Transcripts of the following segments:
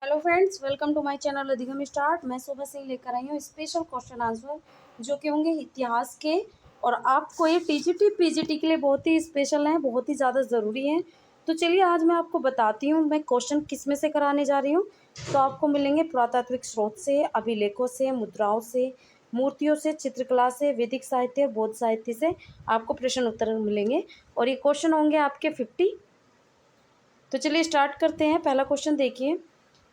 Hello friends, welcome to my channel Adhigam start. मैं सुबह से ही लेकर आई हूँ स्पेशल क्वेश्चन आंसर जो कि होंगे इतिहास के। और आपको ये टीजीटी पीजीटी के लिए बहुत ही स्पेशल हैं, बहुत ही ज़्यादा ज़रूरी हैं। तो चलिए आज मैं आपको बताती हूँ मैं क्वेश्चन किस में से कराने जा रही हूँ। तो आपको मिलेंगे पुरातात्विक स्रोत से, अभिलेखों से, मुद्राओं से, मूर्तियों से, चित्रकला से, वैदिक साहित्य, बौद्ध साहित्य से आपको प्रश्न उत्तर मिलेंगे। और ये क्वेश्चन होंगे आपके 50। तो चलिए स्टार्ट करते हैं। पहला क्वेश्चन देखिए।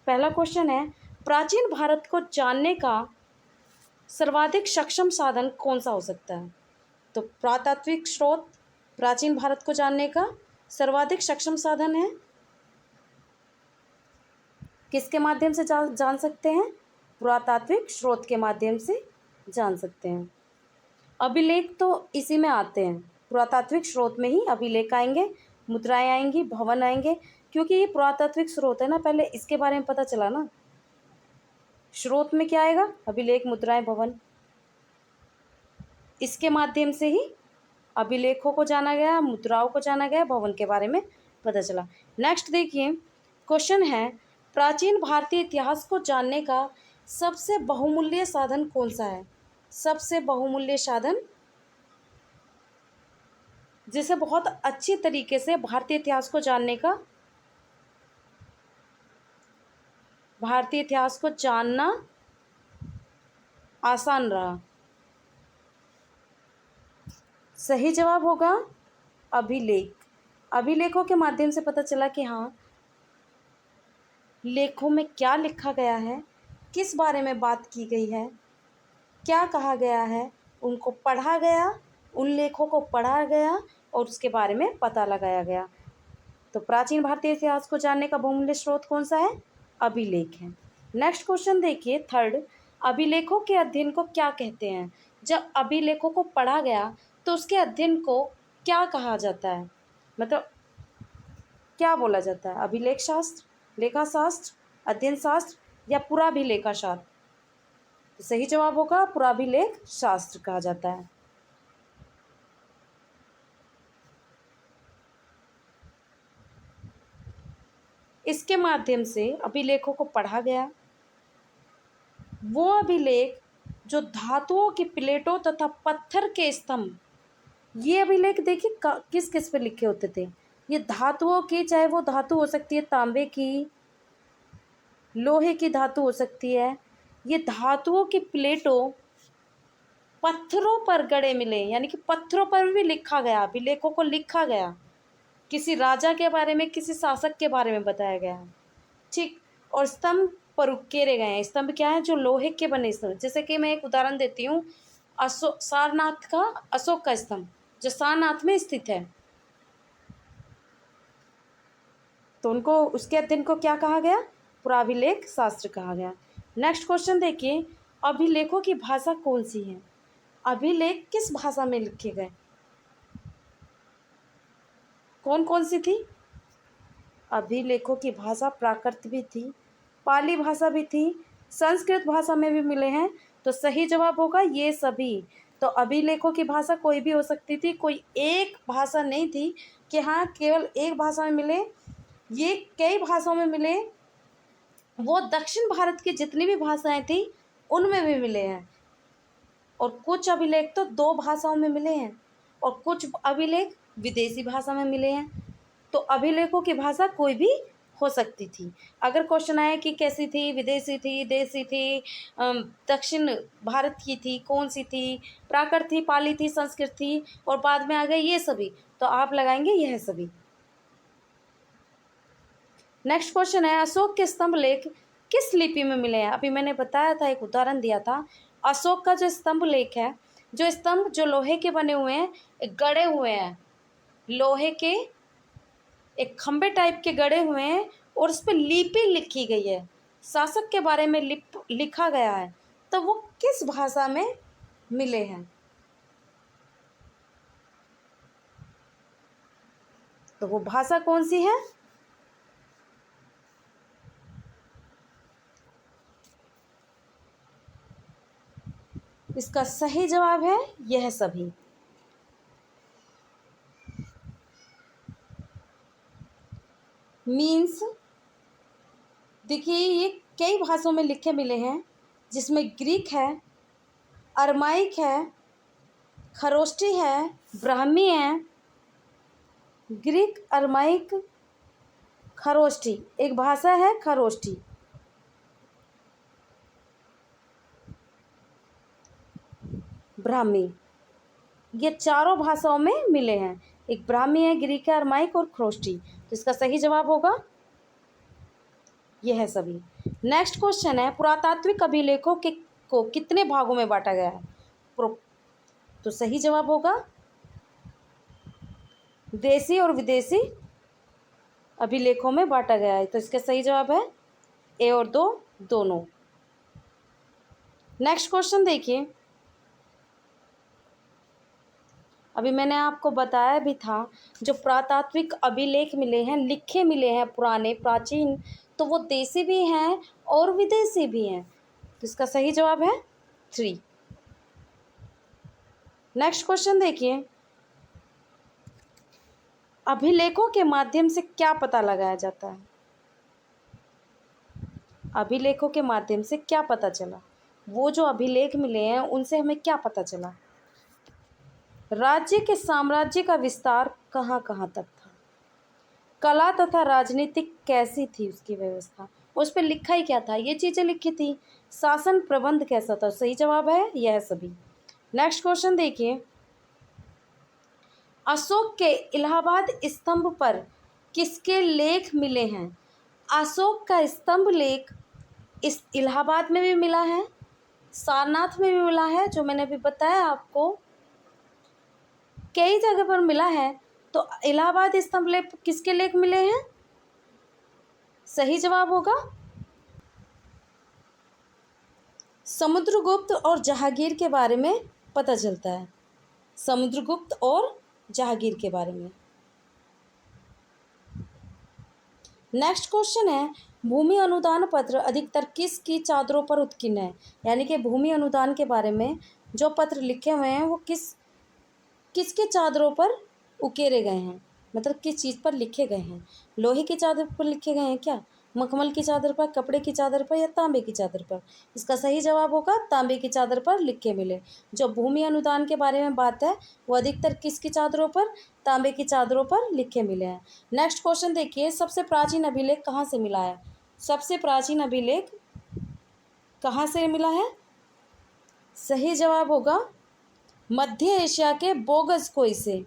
पहला क्वेश्चन है, प्राचीन भारत को जानने का सर्वाधिक सक्षम साधन कौन सा हो सकता है। तो पुरातात्विक स्रोत प्राचीन भारत को जानने का सर्वाधिक सक्षम साधन है। किसके माध्यम से जान सकते हैं? पुरातात्विक स्रोत के माध्यम से जान सकते हैं। अभिलेख तो इसी में आते हैं, पुरातात्विक स्रोत में ही अभिलेख आएंगे, मुद्राएं आएंगी, भवन आएंगे। क्योंकि ये पुरातात्विक स्रोत है ना, पहले इसके बारे में पता चला ना। स्रोत में क्या आएगा? अभिलेख, मुद्राएं, भवन। इसके माध्यम से ही अभिलेखों को जाना गया, मुद्राओं को जाना गया, भवन के बारे में पता चला। नेक्स्ट देखिए, क्वेश्चन है, प्राचीन भारतीय इतिहास को जानने का सबसे बहुमूल्य साधन कौन सा है। सबसे बहुमूल्य साधन जिसे बहुत अच्छी तरीके से भारतीय इतिहास को जानने का, भारतीय इतिहास को जानना आसान रहा। सही जवाब होगा अभिलेख। अभिलेखों के माध्यम से पता चला कि हाँ, लेखों में क्या लिखा गया है, किस बारे में बात की गई है, क्या कहा गया है, उनको पढ़ा गया, उन लेखों को पढ़ा गया और उसके बारे में पता लगाया गया। तो प्राचीन भारतीय इतिहास को जानने का बहुमूल्य स्रोत कौन सा है? अभिलेख है। नेक्स्ट क्वेश्चन देखिए, थर्ड, अभिलेखों के अध्ययन को क्या कहते हैं। जब अभिलेखों को पढ़ा गया तो उसके अध्ययन को क्या कहा जाता है, मतलब क्या बोला जाता है? अभिलेख शास्त्र, लेखा शास्त्र, अध्ययन शास्त्र या पुराभिलेखा शास्त्र। तो सही जवाब होगा पुराभिलेख शास्त्र कहा जाता है। इसके माध्यम से अभिलेखों को पढ़ा गया। वो अभिलेख जो धातुओं की प्लेटों तथा पत्थर के स्तंभ, ये अभिलेख देखिए किस किस पे लिखे होते थे। ये धातुओं की, चाहे वो धातु हो सकती है तांबे की, लोहे की धातु हो सकती है। ये धातुओं की प्लेटों पत्थरों पर गड़े मिले, यानी कि पत्थरों पर भी लिखा गया, अभिलेखों को लिखा गया। किसी राजा के बारे में, किसी शासक के बारे में बताया गया है, ठीक। और स्तंभ पर उकेरे गए हैं। स्तंभ क्या है? जो लोहे के बने स्तंभ। जैसे कि मैं एक उदाहरण देती हूँ, सारनाथ का अशोक का स्तंभ जो सारनाथ में स्थित है, तो उनको, उसके अध्ययन को क्या कहा गया? पुराभिलेख शास्त्र कहा गया। नेक्स्ट क्वेश्चन देखिए, अभिलेखों की भाषा कौन सी है। अभिलेख किस भाषा में लिखे गए? कौन कौन सी थी? अभिलेखों की भाषा प्राकृत भी थी, पाली भाषा भी थी, संस्कृत भाषा में भी मिले हैं। तो सही जवाब होगा ये सभी। तो अभिलेखों की भाषा कोई भी हो सकती थी, कोई एक भाषा नहीं थी कि हाँ केवल एक भाषा में मिले, ये कई भाषाओं में मिले। वो दक्षिण भारत की जितनी भी भाषाएं थी उनमें भी मिले हैं। और कुछ अभिलेख तो दो भाषाओं में मिले हैं और कुछ अभिलेख विदेशी भाषा में मिले हैं। तो अभिलेखों की भाषा कोई भी हो सकती थी। अगर क्वेश्चन आए कि कैसी थी, विदेशी थी, देसी थी, दक्षिण भारत की थी, कौन सी थी, प्राकृत थी, पाली थी, संस्कृत थी और बाद में आ गए ये सभी, तो आप लगाएंगे यह सभी। नेक्स्ट क्वेश्चन है, अशोक के स्तंभ लेख किस लिपि में मिले हैं। अभी मैंने बताया था, एक उदाहरण दिया था। अशोक का जो स्तंभ लेख है, जो स्तंभ जो लोहे के बने हुए हैं, गड़े हुए हैं, लोहे के एक खंबे टाइप के गड़े हुए हैं और उस पर लिपि लिखी गई है, शासक के बारे में लिखा गया है, तो वो किस भाषा में मिले हैं? तो वो भाषा कौन सी है? इसका सही जवाब है यह सभी। मीन्स देखिए ये कई भाषाओं में लिखे मिले हैं, जिसमें ग्रीक है, अरमाइक है, खरोष्टी है, ब्राह्मी है। ग्रीक, अरमाइक, खरोष्टी, एक भाषा है खरोष्टी। ब्राह्मी, ये चारों भाषाओं में मिले हैं। एक ब्राह्मी है, ग्रीक है, अरमाइक और खरोष्टी। तो इसका सही जवाब होगा यह है सभी। नेक्स्ट क्वेश्चन है, पुरातात्विक अभिलेखों के को कितने भागों में बांटा गया है? तो सही जवाब होगा देशी और विदेशी अभिलेखों में बांटा गया है। तो इसका सही जवाब है ए और दो दोनों। नेक्स्ट क्वेश्चन देखिए, अभी मैंने आपको बताया भी था, जो पुरातात्विक अभिलेख मिले हैं, लिखे मिले हैं पुराने प्राचीन, तो वो देशी भी हैं और विदेशी भी हैं। तो इसका सही जवाब है 3। नेक्स्ट क्वेश्चन देखिए, अभिलेखों के माध्यम से क्या पता लगाया जाता है? अभिलेखों के माध्यम से क्या पता चला? वो जो अभिलेख मिले हैं उनसे हमें क्या पता चला? राज्य के साम्राज्य का विस्तार कहाँ कहाँ तक था? कला तथा राजनीतिक कैसी थी उसकी व्यवस्था? उस पर लिखा ही क्या था? ये चीज़ें लिखी थी। शासन प्रबंध कैसा था? सही जवाब है यह सभी। नेक्स्ट क्वेश्चन देखिए, अशोक के इलाहाबाद स्तंभ पर किसके लेख मिले हैं? अशोक का स्तंभ लेख इस इलाहाबाद में भी मिला है, सारनाथ में भी मिला है, जो मैंने अभी बताया आपको, कई जगह पर मिला है। तो इलाहाबाद स्तंभ लेख किसके लेख मिले हैं? सही जवाब होगा समुद्रगुप्त और जहांगीर के बारे में पता चलता है। समुद्रगुप्त और जहांगीर के बारे में। नेक्स्ट क्वेश्चन है, भूमि अनुदान पत्र अधिकतर किसकी चादरों पर उत्कीर्ण है? यानी कि भूमि अनुदान के बारे में जो पत्र लिखे हुए हैं वो किसके चादरों पर उकेरे गए हैं, मतलब किस चीज़ पर लिखे गए हैं? लोहे की चादर पर लिखे गए हैं क्या? मखमल की चादर पर, कपड़े की चादर पर, या तांबे की चादर पर? इसका सही जवाब होगा तांबे की चादर पर लिखे मिले। जो भूमि अनुदान के बारे में बात है वो अधिकतर किसकी चादरों पर? तांबे की चादरों पर लिखे मिले हैं। नेक्स्ट क्वेश्चन देखिए, सबसे प्राचीन अभिलेख कहाँ से मिला है? सबसे प्राचीन अभिलेख कहाँ से मिला है? सही जवाब होगा मध्य एशिया के बोगसकोई से।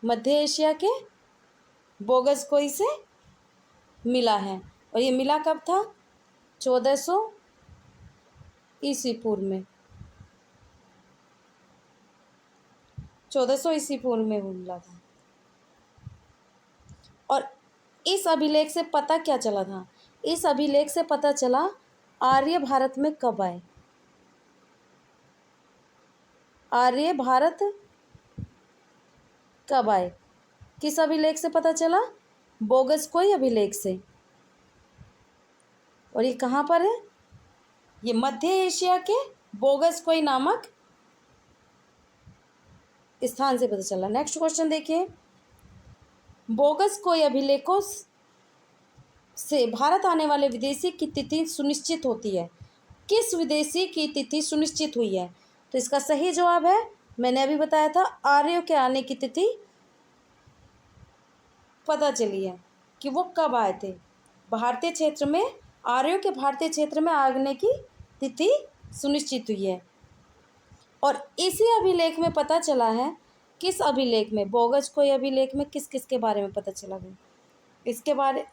मध्य एशिया के बोगसकोई से मिला है। और ये मिला कब था? 1400 ईस्वी पूर्व में। 1400 ईस्वी पूर्व में मिला था। और इस अभिलेख से पता क्या चला था? इस अभिलेख से पता चला आर्य भारत में कब आए। आर्य भारत कब आए? किस अभिलेख से पता चला? बोगसकोई अभिलेख से। और ये कहाँ पर है? ये मध्य एशिया के बोगसकोई नामक स्थान से पता चला। नेक्स्ट क्वेश्चन देखिए, बोगसकोई अभिलेखों से भारत आने वाले विदेशी की तिथि सुनिश्चित होती है। किस विदेशी की तिथि सुनिश्चित हुई है? तो इसका सही जवाब है, मैंने अभी बताया था, आर्यों के आने की तिथि पता चली है कि वो कब आए थे। भारतीय क्षेत्र में आर्यों के भारतीय क्षेत्र में आने की तिथि सुनिश्चित हुई है। और इसी अभिलेख में पता चला है, किस अभिलेख में? बोगसकोई अभिलेख में किस किस के बारे में पता चला है? इसके बारे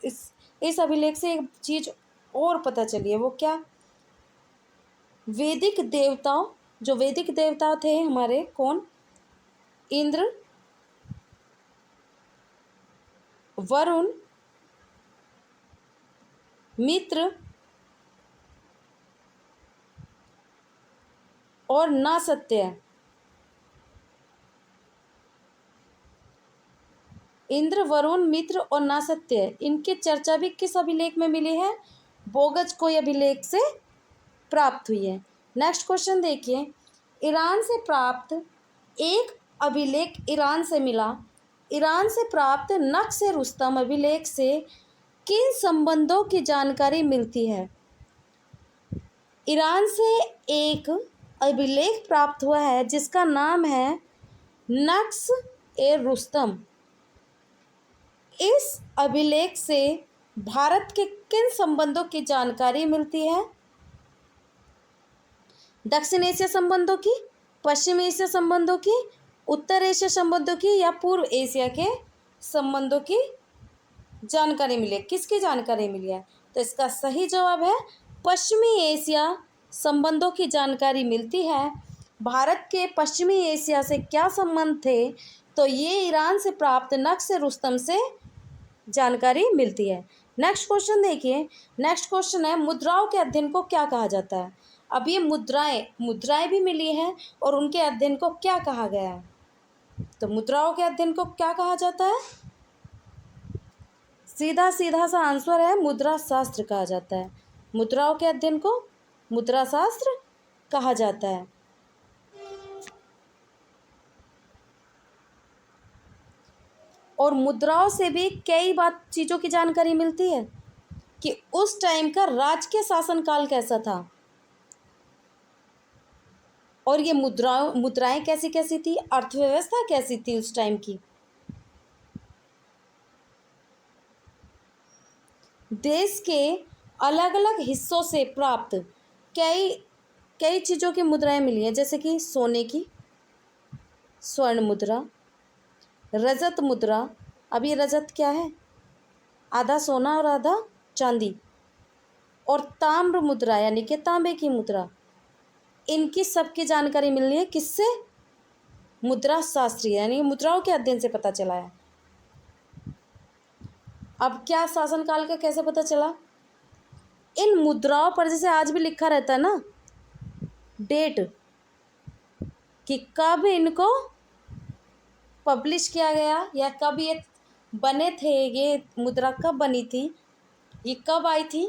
इस अभिलेख से एक चीज़ और पता चली है, वो क्या? वैदिक देवताओं, जो वैदिक देवता थे हमारे, कौन? इंद्र, वरुण, मित्र और नासत्य। इंद्र, वरुण, मित्र और नासत्य, इनकी चर्चा भी किस अभिलेख में मिली है? बोगसकोई अभिलेख से प्राप्त हुई है। नेक्स्ट क्वेश्चन देखिए, ईरान से प्राप्त एक अभिलेख ईरान से मिला, ईरान से प्राप्त नक्श रुस्तम अभिलेख से किन संबंधों की जानकारी मिलती है? ईरान से एक अभिलेख प्राप्त हुआ है जिसका नाम है नक्श ए रुस्तम। इस अभिलेख से भारत के किन संबंधों की जानकारी मिलती है? दक्षिण एशिया संबंधों की, पश्चिम एशिया संबंधों की, उत्तर एशिया संबंधों की या पूर्व एशिया के संबंधों की जानकारी मिली है? किसकी जानकारी मिली है? तो इसका सही जवाब है पश्चिमी एशिया संबंधों की जानकारी मिलती है। भारत के पश्चिमी एशिया से क्या संबंध थे? तो ये ईरान से प्राप्त नक्श रुस्तम से जानकारी मिलती है। नेक्स्ट क्वेश्चन देखिए। नेक्स्ट क्वेश्चन है मुद्राओं के अध्ययन को क्या कहा जाता है? अब ये मुद्राएं भी मिली हैं और उनके अध्ययन को क्या कहा गया है? तो मुद्राओं के अध्ययन को क्या कहा जाता है? सीधा सीधा सा आंसर है मुद्रा शास्त्र कहा जाता है। मुद्राओं के अध्ययन को मुद्रा शास्त्र कहा जाता है। और मुद्राओं से भी कई चीज़ों की जानकारी मिलती है कि उस टाइम का राजकीय शासनकाल कैसा था और ये मुद्राएं कैसी कैसी थी, अर्थव्यवस्था कैसी थी उस टाइम की। देश के अलग अलग हिस्सों से प्राप्त कई चीज़ों की मुद्राएं मिली हैं, जैसे कि सोने की स्वर्ण मुद्रा, रजत मुद्रा। अब ये रजत क्या है? आधा सोना और आधा चांदी। और ताम्र मुद्रा यानी कि तांबे की मुद्रा। इनकी सबकी जानकारी मिल रही है किससे? मुद्रा शास्त्री यानी मुद्राओं के अध्ययन से पता चला है। अब क्या शासनकाल का कैसे पता चला? इन मुद्राओं पर जैसे आज भी लिखा रहता है ना डेट कि कब इनको पब्लिश किया गया या कब ये बने थे, ये मुद्रा कब बनी थी, ये कब आई थी।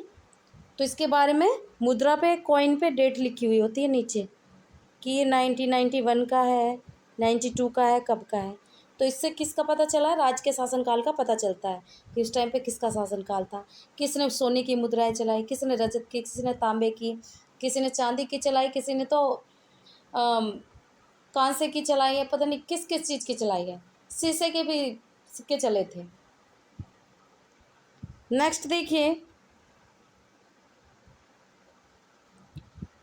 तो इसके बारे में मुद्रा पे कॉइन पे डेट लिखी हुई होती है नीचे कि ये 1991 का है, 92 का है, कब का है। तो इससे किसका पता चला? राज के शासनकाल का पता चलता है कि उस टाइम पे किसका शासनकाल था, किसने सोने की मुद्राएं चलाई, किसने रजत की, किसी ने तांबे की, किसी ने चांदी की चलाई, किसी ने तो कांसे की चलाई है, पता नहीं किस किस चीज़ की चलाई है। शीशे के भी सिक्के चले थे। नेक्स्ट देखिए,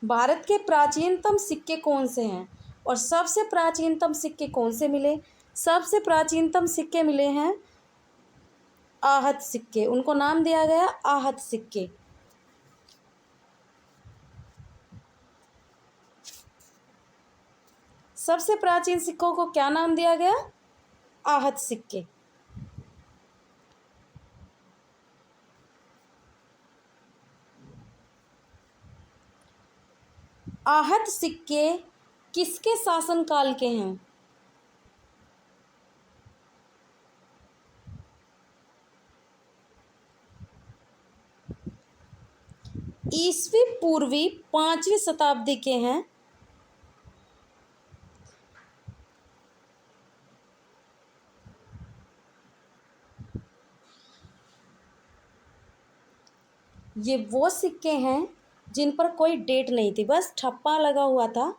भारत के प्राचीनतम सिक्के कौन से हैं और सबसे प्राचीनतम सिक्के कौन से मिले? सबसे प्राचीनतम सिक्के मिले हैं आहत सिक्के, उनको नाम दिया गया आहत सिक्के। सबसे प्राचीन सिक्कों को क्या नाम दिया गया? आहत सिक्के। आहत सिक्के किसके शासनकाल के हैं? ईसवी पूर्वी 5वीं शताब्दी के हैं। ये वो सिक्के हैं जिन पर कोई डेट नहीं थी, बस ठप्पा लगा हुआ था।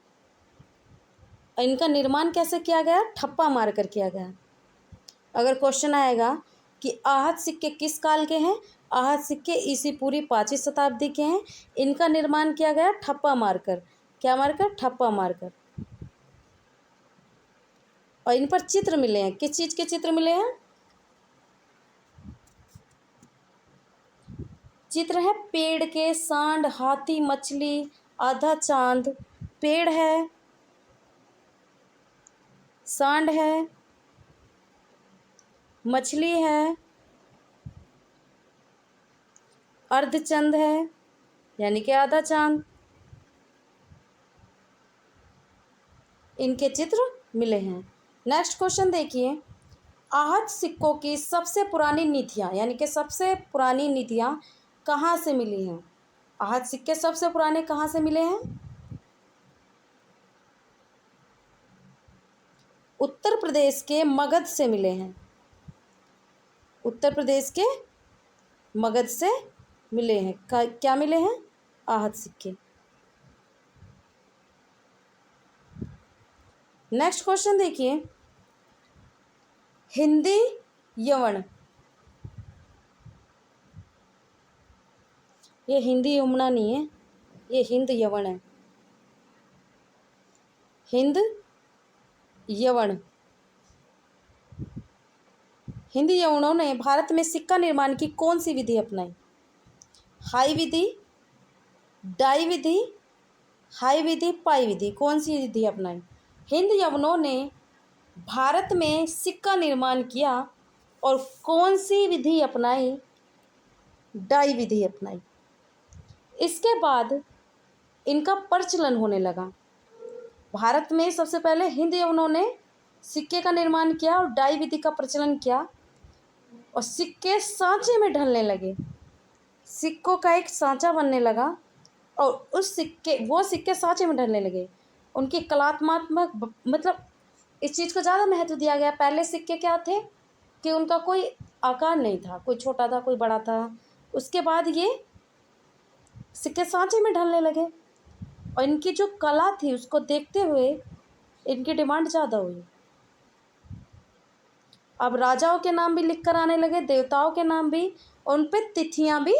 इनका निर्माण कैसे किया गया? ठप्पा मारकर किया गया। अगर क्वेश्चन आएगा कि आहत सिक्के किस काल के हैं? आहत सिक्के ईसा पूर्व 5वीं शताब्दी के हैं। इनका निर्माण किया गया ठप्पा मारकर। क्या मारकर? ठप्पा मारकर। और इन पर चित्र मिले हैं। किस चीज़ के चित्र मिले हैं? चित्र है पेड़ के, सांड, हाथी, मछली, आधा चांद। पेड़ है, सांड है, मछली है, अर्धचंद है यानी कि आधा चांद। इनके चित्र मिले हैं। नेक्स्ट क्वेश्चन देखिए, आहत सिक्कों की सबसे पुरानी नीतियाँ यानी कि सबसे पुरानी नीतियाँ कहाँ से मिली हैं? आहत सिक्के सबसे पुराने कहाँ से मिले हैं? उत्तर प्रदेश के मगध से मिले हैं। उत्तर प्रदेश के मगध से मिले हैं। क्या मिले हैं? आहत सिक्के। नेक्स्ट क्वेश्चन देखिए, हिंदी यवन, ये हिंदी यमुना नहीं है, ये हिंद यवन है। हिंद यवन, हिंदी यवनों ने भारत में सिक्का निर्माण की कौन सी विधि अपनाई? हाई विधि, डाई विधि, हाई विधि, पाई विधि, कौन सी विधि अपनाई? हिंद यवनों ने भारत में सिक्का निर्माण किया और कौन सी विधि अपनाई? डाई विधि अपनाई। इसके बाद इनका प्रचलन होने लगा। भारत में सबसे पहले हिंद यवनों ने सिक्के का निर्माण किया और डाई विधि का प्रचलन किया और सिक्के सांचे में ढलने लगे। सिक्कों का एक सांचा बनने लगा और वो सिक्के सांचे में ढलने लगे। उनकी कलात्मक मतलब इस चीज़ को ज़्यादा महत्व दिया गया। पहले सिक्के क्या थे कि उनका कोई आकार नहीं था, कोई छोटा था, कोई बड़ा था। उसके बाद ये सिक्के सांचे में ढलने लगे और इनकी जो कला थी उसको देखते हुए इनकी डिमांड ज़्यादा हुई। अब राजाओं के नाम भी लिख कर आने लगे, देवताओं के नाम भी, और उन पर तिथियाँ भी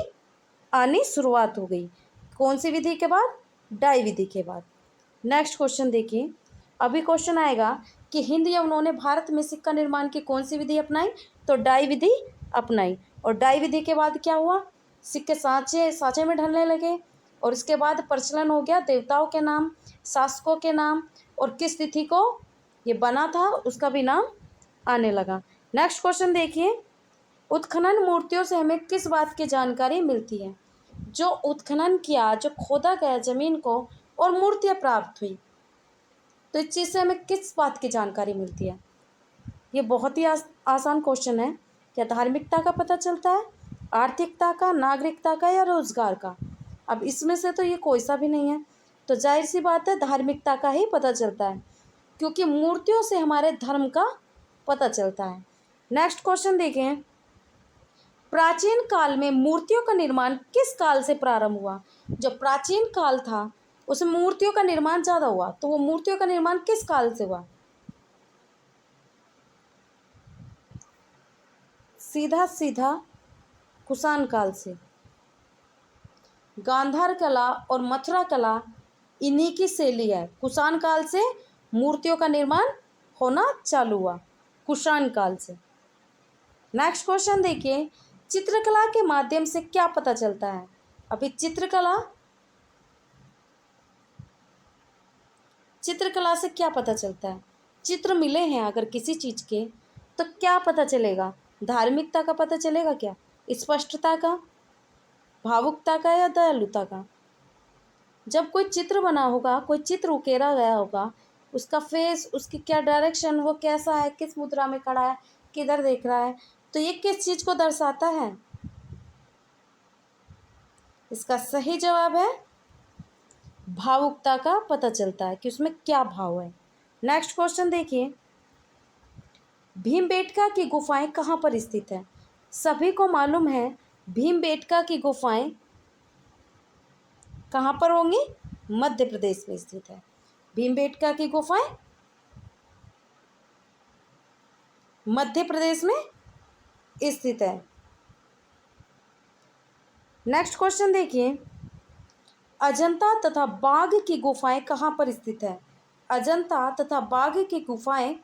आनी शुरुआत हो गई। कौन सी विधि के बाद? डाई विधि के बाद। नेक्स्ट क्वेश्चन देखिए, अभी क्वेश्चन आएगा कि हिंद यवनों ने भारत में सिक्का निर्माण की कौन सी विधि अपनाई? तो डाई विधि अपनाई। और डाई विधि के बाद क्या हुआ? सिक्के सांचे में ढलने लगे और इसके बाद प्रचलन हो गया देवताओं के नाम, शासकों के नाम, और किस तिथि को ये बना था उसका भी नाम आने लगा। नेक्स्ट क्वेश्चन देखिए, उत्खनन मूर्तियों से हमें किस बात की जानकारी मिलती है? जो उत्खनन किया, जो खोदा गया ज़मीन को और मूर्तियाँ प्राप्त हुई, तो इस चीज़ से हमें किस बात की जानकारी मिलती है? ये बहुत ही आसान क्वेश्चन है। क्या धार्मिकता का पता चलता है, आर्थिकता का, नागरिकता का, या रोजगार का? अब इसमें से तो ये कोई सा भी नहीं है, तो जाहिर सी बात है धार्मिकता का ही पता चलता है, क्योंकि मूर्तियों से हमारे धर्म का पता चलता है। नेक्स्ट क्वेश्चन देखें, प्राचीन काल में मूर्तियों का निर्माण किस काल से प्रारंभ हुआ? जो प्राचीन काल था उसमें मूर्तियों का निर्माण ज़्यादा हुआ, तो वो मूर्तियों का निर्माण किस काल से हुआ? सीधा सीधा कुषाण काल से। गांधार कला और मथुरा कला इन्हीं की शैली है। कुषाण काल से मूर्तियों का निर्माण होना चालू हुआ, कुषाण काल से। नेक्स्ट क्वेश्चन देखिए, चित्रकला के माध्यम से क्या पता चलता है? अभी चित्रकला से क्या पता चलता है? चित्र मिले हैं अगर किसी चीज़ के, तो क्या पता चलेगा? धार्मिकता का पता चलेगा क्या? स्पष्टता का, भावुकता का, या दयालुता का? जब कोई चित्र बना होगा, कोई चित्र उकेरा गया होगा, उसका फेस, उसकी क्या डायरेक्शन, वो कैसा है, किस मुद्रा में खड़ा है, किधर देख रहा है, तो ये किस चीज़ को दर्शाता है? इसका सही जवाब है भावुकता का पता चलता है कि उसमें क्या भाव है। नेक्स्ट क्वेश्चन देखिए, भीमबेटका की गुफाएं कहाँ पर स्थित है? सभी को मालूम है भीमबेटका की गुफाएं कहाँ पर होंगी? मध्य प्रदेश में स्थित है। भीमबेटका की गुफाएं मध्य प्रदेश में स्थित है। नेक्स्ट क्वेश्चन देखिए, अजंता तथा बाघ की गुफाएं कहाँ पर स्थित है? अजंता तथा बाघ की गुफाएं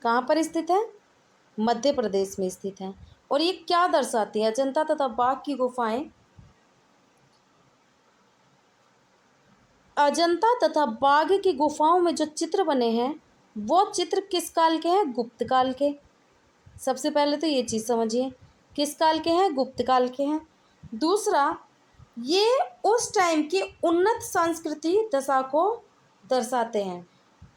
कहाँ पर स्थित है? मध्य प्रदेश में स्थित है। और ये क्या दर्शाती है? अजंता तथा बाघ की गुफाएं, अजंता तथा बाघ की गुफाओं में जो चित्र बने हैं वो चित्र किस काल के हैं? गुप्त काल के। सबसे पहले तो ये चीज़ समझिए, किस काल के हैं? गुप्त काल के हैं। दूसरा, ये उस टाइम की उन्नत संस्कृति दशा को दर्शाते हैं।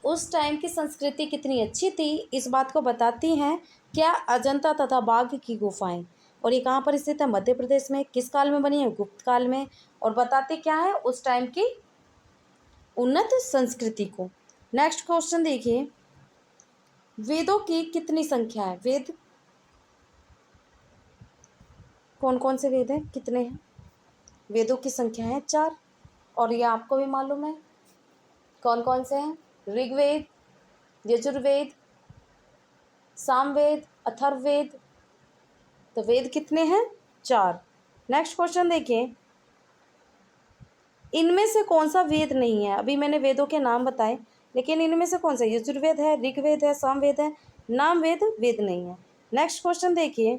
उस टाइम की संस्कृति कितनी अच्छी थी इस बात को बताती हैं क्या? अजंता तथा बाघ की गुफाएं। और ये कहाँ पर स्थित है? मध्य प्रदेश में। किस काल में बनी है? गुप्त काल में। और बताती क्या है? उस टाइम की उन्नत संस्कृति को। नेक्स्ट क्वेश्चन देखिए, वेदों की कितनी संख्या है? वेद कौन कौन से वेद हैं, कितने हैं? वेदों की संख्या है 4, और ये आपको भी मालूम है कौन कौन से हैं। ऋग्वेद, यजुर्वेद, सामवेद, अथर्ववेद। तो वेद कितने हैं? 4। नेक्स्ट क्वेश्चन देखिए, इनमें से कौन सा वेद नहीं है? अभी मैंने वेदों के नाम बताए, लेकिन इनमें से कौन सा? यजुर्वेद है, ऋग्वेद है, सामवेद है, नामवेद वेद नहीं है। नेक्स्ट क्वेश्चन देखिए,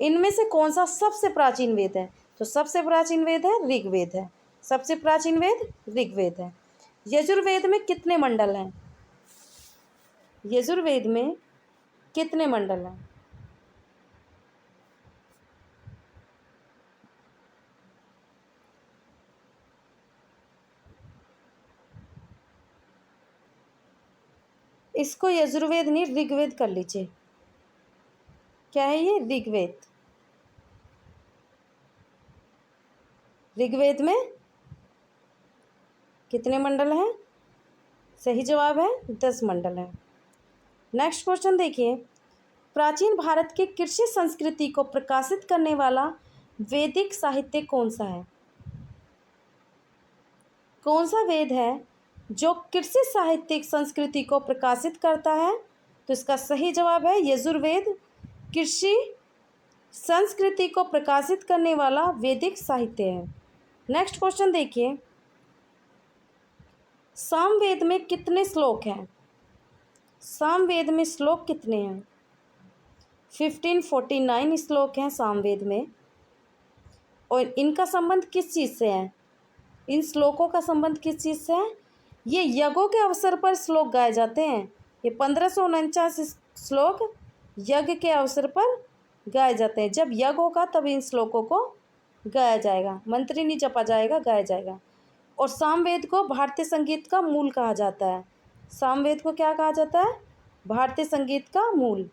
इनमें से कौन सा सबसे प्राचीन वेद है? तो सबसे प्राचीन वेद है ऋग्वेद है। सबसे प्राचीन वेद ऋग्वेद है। यजुर्वेद में कितने मंडल हैं? यजुर्वेद में कितने मंडल हैं? इसको यजुर्वेद नहीं ऋग्वेद कर लीजिए। क्या है ये? ऋग्वेद। ऋग्वेद में कितने मंडल हैं? सही जवाब है 10 मंडल है। नेक्स्ट क्वेश्चन देखिए, प्राचीन भारत की कृषि संस्कृति को प्रकाशित करने वाला वैदिक साहित्य कौन सा है? कौन सा वेद है जो कृषि साहित्यिक संस्कृति को प्रकाशित करता है? तो इसका सही जवाब है यजुर्वेद कृषि संस्कृति को प्रकाशित करने वाला वैदिक साहित्य है। नेक्स्ट क्वेश्चन देखिए, सामवेद में कितने श्लोक हैं? सामवेद में श्लोक कितने हैं? 1549 श्लोक हैं सामवेद में। और इनका संबंध किस चीज़ से है? इन श्लोकों का संबंध किस चीज़ से है? ये यज्ञों के अवसर पर श्लोक गाए जाते हैं। ये 1549 श्लोक यज्ञ के अवसर पर गाए जाते हैं। जब यज्ञ होगा तब इन श्लोकों को गाया जाएगा, मंत्री नहीं जपा जाएगा, गाया जाएगा। और सामवेद को भारतीय संगीत का मूल कहा जाता है। सामवेद को क्या कहा जाता है? भारतीय संगीत का मूल।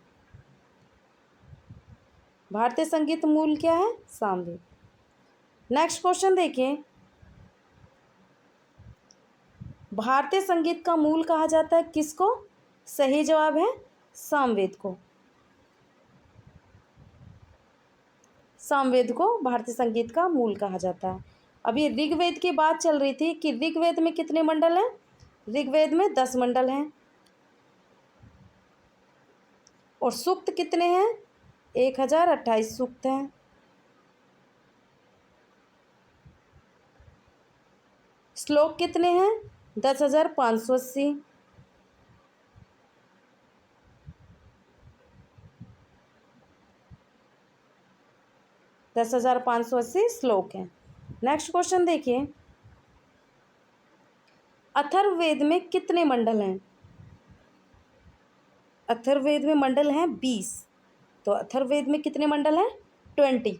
भारतीय संगीत मूल क्या है? सामवेद। नेक्स्ट क्वेश्चन देखिए, भारतीय संगीत का मूल कहा जाता है किसको? सही जवाब है सामवेद को। सामवेद को भारतीय संगीत का मूल कहा जाता है। अभी ऋग्वेद की बात चल रही थी कि ऋग्वेद में कितने मंडल हैं? ऋग्वेद में 10 मंडल हैं। और सूक्त कितने हैं? 1028 सूक्त हैं। श्लोक कितने हैं? 10,580। 10,580 श्लोक हैं। नेक्स्ट क्वेश्चन देखिए, अथर्ववेद में कितने मंडल हैं? अथर्ववेद में मंडल हैं 20। तो अथर्ववेद में कितने मंडल हैं? 20।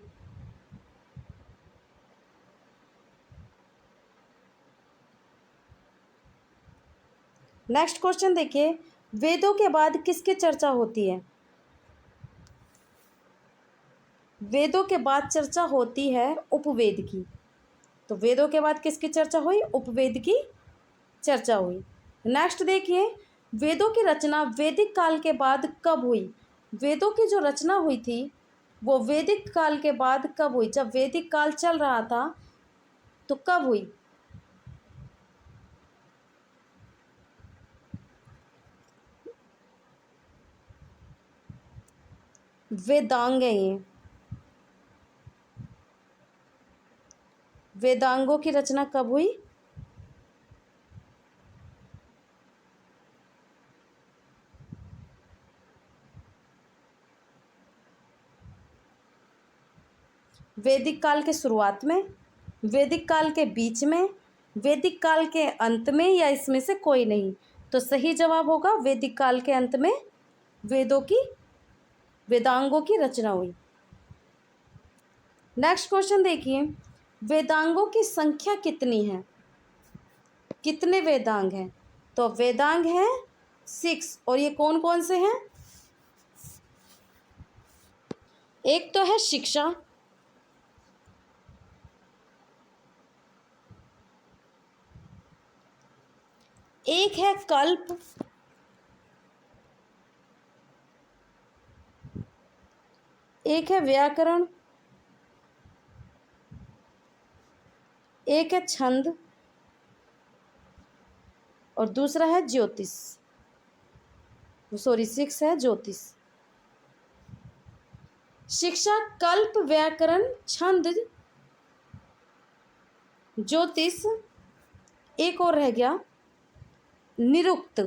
नेक्स्ट क्वेश्चन देखिए, वेदों के बाद किसकी चर्चा होती है? वेदों के बाद चर्चा होती है उपवेद की। तो वेदों के बाद किसकी चर्चा हुई? उपवेद की चर्चा हुई। नेक्स्ट देखिए, वेदों की रचना वैदिक काल के बाद कब हुई? वेदों की जो रचना हुई थी वो वैदिक काल के बाद कब हुई? जब वैदिक काल चल रहा था तो कब हुई? वेदांग है ये। वेदांगों की रचना कब हुई? वैदिक काल के शुरुआत में, वैदिक काल के बीच में, वैदिक काल के अंत में, या इसमें से कोई नहीं? तो सही जवाब होगा वैदिक काल के अंत में वेदों की, वेदांगों की रचना हुई। नेक्स्ट क्वेश्चन देखिए, वेदांगों की संख्या कितनी है? कितने वेदांग हैं? तो वेदांग हैं 6। और ये कौन कौन से हैं? एक तो है शिक्षा, एक है कल्प, एक है व्याकरण, एक है छंद और दूसरा है ज्योतिष। सॉरी, 6 है ज्योतिष। शिक्षा, कल्प, व्याकरण, छंद, ज्योतिष, एक और रह गया निरुक्त।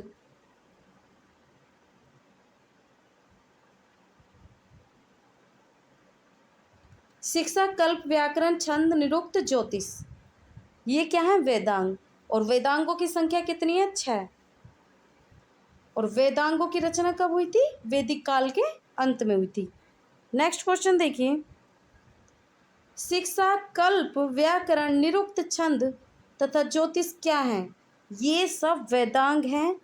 शिक्षा, कल्प, व्याकरण, छंद, निरुक्त, ज्योतिष, ये क्या है? वेदांग। और वेदांगों की संख्या कितनी है? 6। और वेदांगों की रचना कब हुई थी? वैदिक काल के अंत में हुई थी। नेक्स्ट क्वेश्चन देखिए, शिक्षा, कल्प, व्याकरण, निरुक्त, छंद तथा ज्योतिष क्या है? ये सब वेदांग हैं।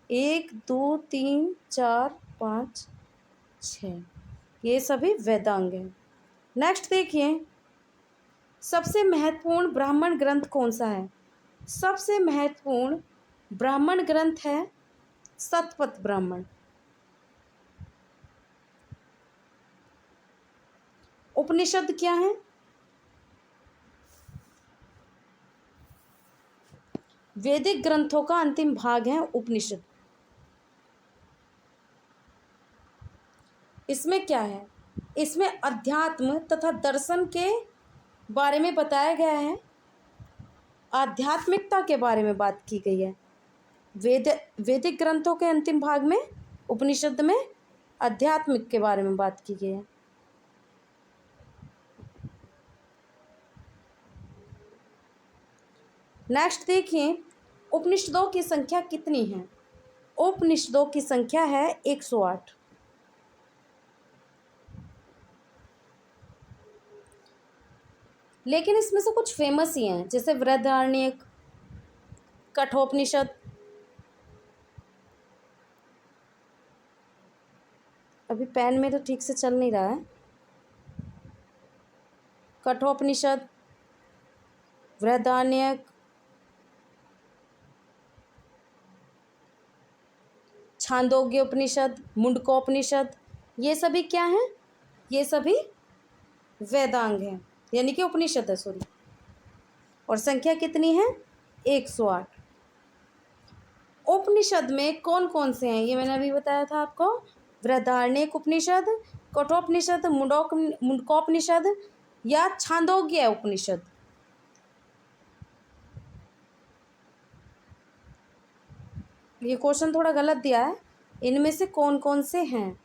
1 2 3 4 5 6, ये सभी वेदांग हैं। नेक्स्ट देखिए, सबसे महत्वपूर्ण ब्राह्मण ग्रंथ कौन सा है? सबसे महत्वपूर्ण ब्राह्मण ग्रंथ है शतपथ ब्राह्मण। उपनिषद क्या है? वैदिक ग्रंथों का अंतिम भाग है उपनिषद। इसमें क्या है? इसमें अध्यात्म तथा दर्शन के बारे में बताया गया है, आध्यात्मिकता के बारे में बात की गई है। वैदिक ग्रंथों के अंतिम भाग में उपनिषद में आध्यात्मिक के बारे में बात की गई है। नेक्स्ट देखिए, उपनिषदों की संख्या कितनी है? उपनिषदों की संख्या है 108। लेकिन इसमें से कुछ फेमस ही हैं, जैसे बृहदारण्यक, कठोपनिषद। अभी पेन में तो ठीक से चल नहीं रहा है। कठोपनिषद, बृहदारण्यक, छांदोग्य उपनिषद, मुंडकोपनिषद, ये सभी क्या हैं? ये सभी वेदांग हैं, यानी कि उपनिषद है, सॉरी। और संख्या कितनी है? 108। उपनिषद में कौन कौन से हैं? ये मैंने अभी बताया था आपको। बृहदारण्यक उपनिषद, कठोपनिषद, मुंडकोपनिषद या छांदोग्य उपनिषद। ये क्वेश्चन थोड़ा गलत दिया है। इनमें से कौन कौन से हैं?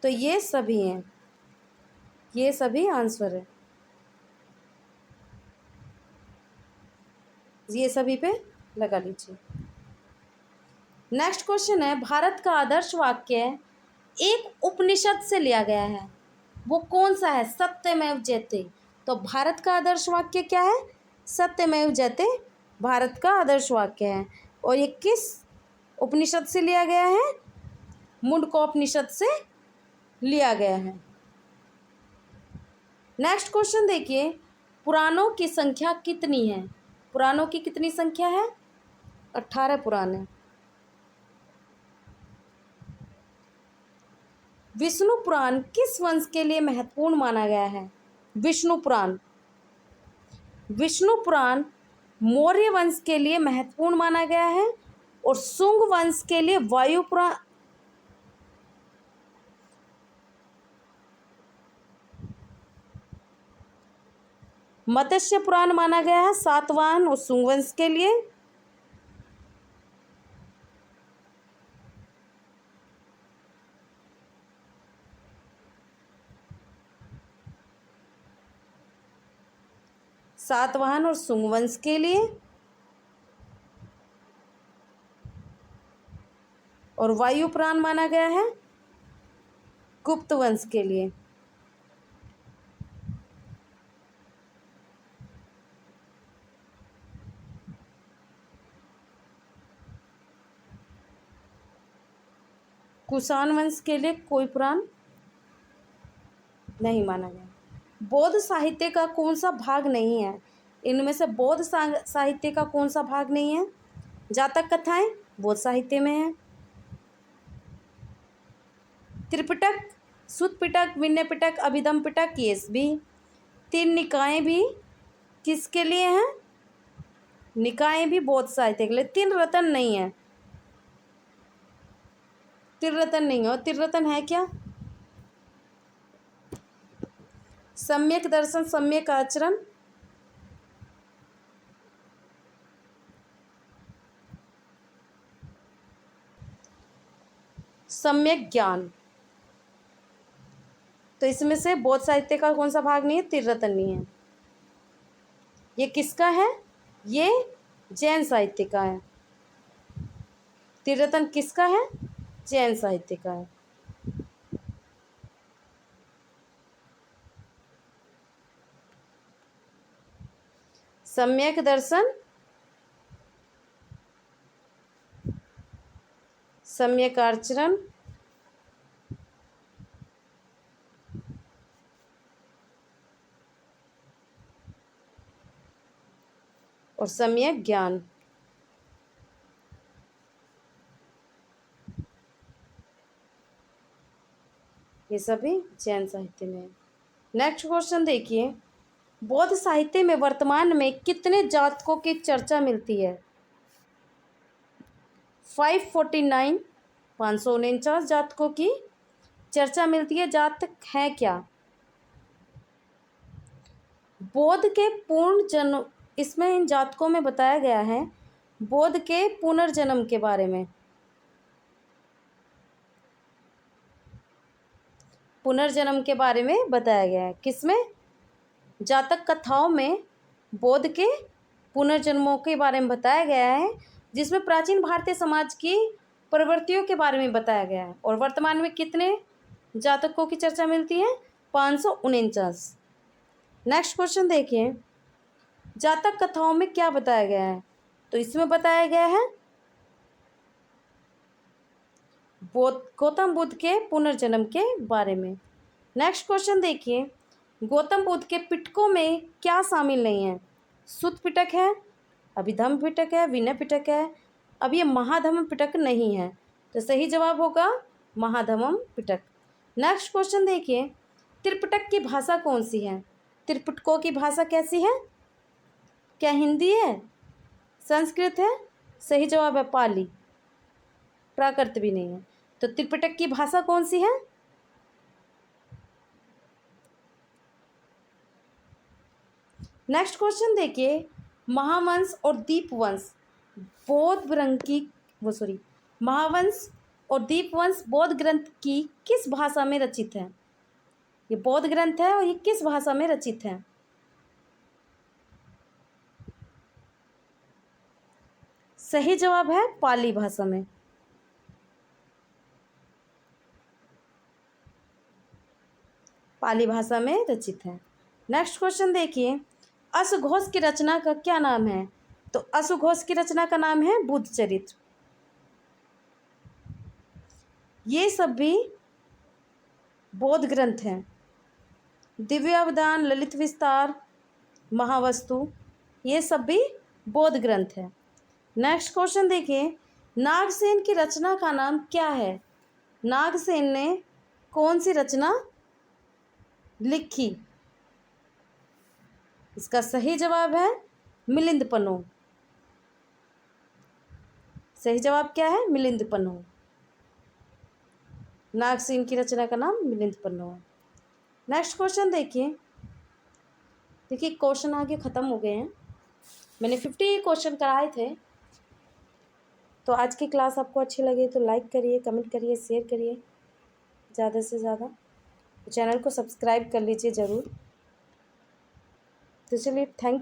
तो ये सभी हैं, ये सभी आंसर है। ये सभी पे लगा लीजिए। नेक्स्ट क्वेश्चन है, भारत का आदर्श वाक्य एक उपनिषद से लिया गया है, वो कौन सा है? सत्यमेव जयते। तो भारत का आदर्श वाक्य क्या है? सत्यमेव जयते भारत का आदर्श वाक्य है। और ये किस उपनिषद से लिया गया है? मुंडकोपनिषद से लिया गया है। नेक्स्ट क्वेश्चन देखिए, पुराणों की संख्या कितनी है? पुराणों की कितनी संख्या है? 18 पुराण है। विष्णु पुराण किस वंश के लिए महत्वपूर्ण माना गया है? विष्णु पुराण, विष्णु पुराण मौर्य वंश के लिए महत्वपूर्ण माना गया है और शुंग वंश के लिए वायु पुराण, मत्स्य पुराण माना गया है सातवाहन और शुंग वंश के लिए। सातवाहन और शुंग वंश के लिए। और वायु पुराण माना गया है गुप्त वंश के लिए। कुषाण वंश के लिए कोई पुराण नहीं माना गया। बौद्ध साहित्य का कौन सा भाग नहीं है? इनमें से बौद्ध साहित्य का कौन सा भाग नहीं है? जातक कथाएं बौद्ध साहित्य में है। त्रिपिटक सुत पिटक, विनय पिटक, अभिधम पिटक, ये भी। 3 निकाय भी किसके लिए हैं? निकाय भी बौद्ध साहित्य के लिए। 3 रत्न नहीं है, त्रिरत्न नहीं है। और त्रिरत्न है क्या? सम्यक दर्शन, सम्यक आचरण, सम्यक ज्ञान। तो इसमें से बौद्ध साहित्य का कौन सा भाग नहीं है? त्रिरत्न नहीं है। ये किसका है? ये जैन साहित्य का है। त्रिरत्न किसका है? जैन साहित्य का है। सम्यक दर्शन, सम्यक आचरण, और सम्यक ज्ञान। ये सभी जैन साहित्य में है। नेक्स्ट क्वेश्चन देखिए, बौद्ध साहित्य में वर्तमान में कितने जातकों की चर्चा मिलती है? 549, 549 जातकों की चर्चा मिलती है। जातक हैं क्या? बौद्ध के पूर्ण जन्म, इसमें इन जातकों में बताया गया है बौद्ध के पुनर्जन्म के बारे में। पुनर्जन्म के बारे में बताया गया है। किसमें? जातक कथाओं में बौद्ध के पुनर्जन्मों के बारे में बताया गया है, जिसमें प्राचीन भारतीय समाज की प्रवृत्तियों के बारे में बताया गया है। और वर्तमान में कितने जातकों की चर्चा मिलती है? 549। नेक्स्ट क्वेश्चन देखिए, जातक कथाओं में क्या बताया गया है? तो इसमें बताया गया है गौतम बुद्ध के पुनर्जन्म के बारे में। नेक्स्ट क्वेश्चन देखिए, गौतम बुद्ध के पिटकों में क्या शामिल नहीं है? सुत पिटक है, अभिधम पिटक है, विनय पिटक है। अब ये महाधम्म पिटक नहीं है, तो सही जवाब होगा महाधम्म पिटक। नेक्स्ट क्वेश्चन देखिए, त्रिपिटक की भाषा कौन सी है? त्रिपिटकों की भाषा कैसी है? क्या हिंदी है? संस्कृत है? सही जवाब है पाली। प्राकृत भी नहीं है। तो त्रिपिटक की भाषा कौन सी है? नेक्स्ट क्वेश्चन देखिए, महावंश और दीपवंश बौद्ध ग्रंथ की महावंश और दीपवंश बौद्ध ग्रंथ की किस भाषा में रचित है? ये बौद्ध ग्रंथ है और ये किस भाषा में रचित है? सही जवाब है पाली भाषा में। पाली भाषा में रचित है। नेक्स्ट क्वेश्चन देखिए, अश्वघोष की रचना का क्या नाम है? तो अश्वघोष की रचना का नाम है बुद्ध चरित्र। ये सब भी बौद्ध ग्रंथ हैं। दिव्य अवदान, ललित विस्तार, महावस्तु, ये सब भी बौद्ध ग्रंथ है। नेक्स्ट क्वेश्चन देखिए, नागसेन की रचना का नाम क्या है? नागसेन ने कौन सी रचना लिखी? इसका सही जवाब है मिलिंदपनो। सही जवाब क्या है? मिलिंदपनो। नागसेन की रचना का नाम मिलिंदपनो है। नेक्स्ट क्वेश्चन देखिए क्वेश्चन आगे ख़त्म हो गए हैं। मैंने 50 क्वेश्चन कराए थे। तो आज की क्लास आपको अच्छी लगी तो लाइक करिए, कमेंट करिए, शेयर करिए ज़्यादा से ज़्यादा। चैनल को सब्सक्राइब कर लीजिए ज़रूर। तो चलिए, थैंक यू।